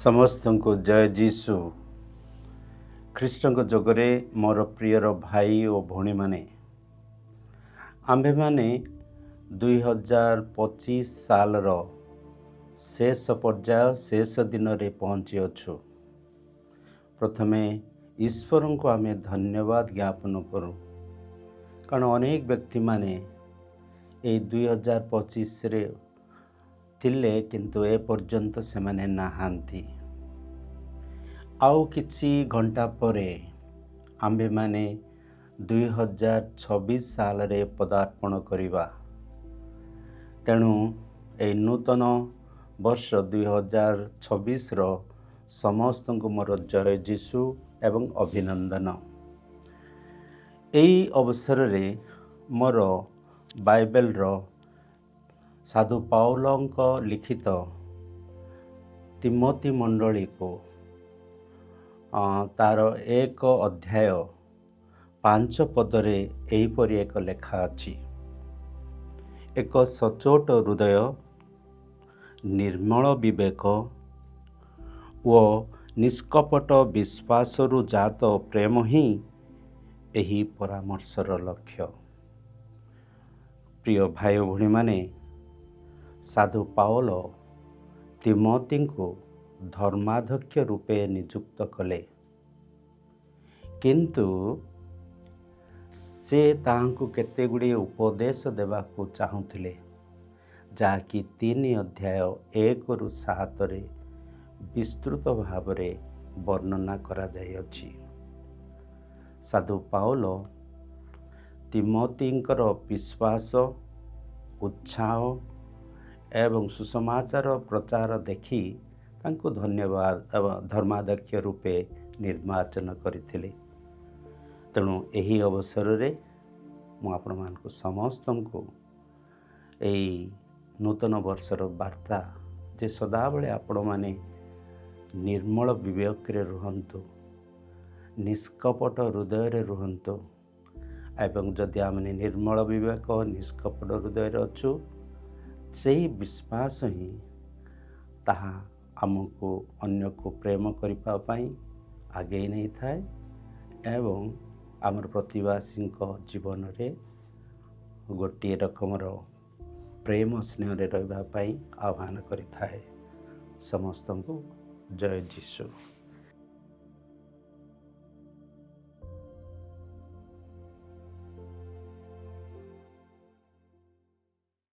ସମସ୍ତଙ୍କୁ ଜୟ ଯୀଶୁ। ଖ୍ରୀଷ୍ଟଙ୍କ ଯୋଗରେ ମୋର ପ୍ରିୟର ଭାଇ ଓ ଭଉଣୀମାନେ, ଆମ୍ଭେମାନେ 2025 ସାଲର ଶେଷ ପର୍ଯ୍ୟାୟ ଶେଷ ଦିନରେ ପହଞ୍ଚିଅଛୁ। ପ୍ରଥମେ ଈଶ୍ୱରଙ୍କୁ ଆମେ ଧନ୍ୟବାଦ ଜ୍ଞାପନ କରୁ, କାରଣ ଅନେକ ବ୍ୟକ୍ତିମାନେ ଏହି 2025ରେ ଥିଲେ କିନ୍ତୁ ଏ ପର୍ଯ୍ୟନ୍ତ ସେମାନେ ନାହାନ୍ତି। ଆଉ କିଛି ଘଣ୍ଟା ପରେ ଆମ୍ଭେମାନେ 2026 ସାଲରେ ପଦାର୍ପଣ କରିବା। ତେଣୁ ଏହି ନୂତନ ବର୍ଷ 2026ର ସମସ୍ତଙ୍କୁ ମୋର ଜୟ ଯୀଶୁ ଏବଂ ଅଭିନନ୍ଦନ। ଏହି ଅବସରରେ ମୋର ବାଇବେଲର ସାଧୁ ପାଉଲଙ୍କ ଲିଖିତ ତିମୋଥୀ ମଣ୍ଡଳୀକୁ ତାର 1 ଅଧ୍ୟାୟ 5 ପଦରେ ଏହିପରି ଏକ ଲେଖା ଅଛି। ଏକ ସଚ୍ଚୋଟ ହୃଦୟ, ନିର୍ମଳ ବିବେକ ଓ ନିଷ୍କପଟ ବିଶ୍ୱାସରୁ ଜାତ ପ୍ରେମ ହିଁ ଏହି ପରାମର୍ଶର ଲକ୍ଷ୍ୟ। ପ୍ରିୟ ଭାଇ ଓ ଭଉଣୀମାନେ, ସାଧୁ ପାଉଲ ତିମୋଥୀଙ୍କୁ ଧର୍ମାଧ୍ୟକ୍ଷ ରୂପେ ନିଯୁକ୍ତ କଲେ, କିନ୍ତୁ ସେ ତାହାଙ୍କୁ କେତେଗୁଡ଼ିଏ ଉପଦେଶ ଦେବାକୁ ଚାହୁଁଥିଲେ, ଯାହାକି 3 ଅଧ୍ୟାୟ 1ରୁ 7ରେ ବିସ୍ତୃତ ଭାବରେ ବର୍ଣ୍ଣନା କରାଯାଇଅଛି। ସାଧୁ ପାଉଲ ତିମୋଥୀଙ୍କର ବିଶ୍ୱାସ, ଉତ୍ସାହ ଏବଂ ସୁସମାଚାର ପ୍ରଚାର ଦେଖି ତାଙ୍କୁ ଧର୍ମାଧ୍ୟକ୍ଷ ରୂପେ ନିର୍ବାଚନ କରିଥିଲେ। ତେଣୁ ଏହି ଅବସରରେ ମୁଁ ଆପଣମାନଙ୍କୁ ସମସ୍ତଙ୍କୁ ଏହି ନୂତନ ବର୍ଷର ବାର୍ତ୍ତା ଯେ ସଦାବେଳେ ଆପଣମାନେ ନିର୍ମଳ ବିବେକରେ ରୁହନ୍ତୁ, ନିଷ୍କପଟ ହୃଦୟରେ ରୁହନ୍ତୁ। ଏବଂ ଯଦି ଆମେ ନିର୍ମଳ ବିବେକ ନିଷ୍କପଟ ହୃଦୟରେ ଅଛୁ, ସେହି ବିଶ୍ୱାସ ହିଁ ତାହା ଆମକୁ ଅନ୍ୟକୁ ପ୍ରେମ କରିବା ପାଇଁ ଆଗେଇ ନେଇଥାଏ ଏବଂ ଆମର ପ୍ରତିବାସୀଙ୍କ ଜୀବନରେ ଗୋଟିଏ ରକମର ପ୍ରେମ ସ୍ନେହରେ ରହିବା ପାଇଁ ଆହ୍ୱାନ କରିଥାଏ। ସମସ୍ତଙ୍କୁ ଜୟ ଯୀଶୁ।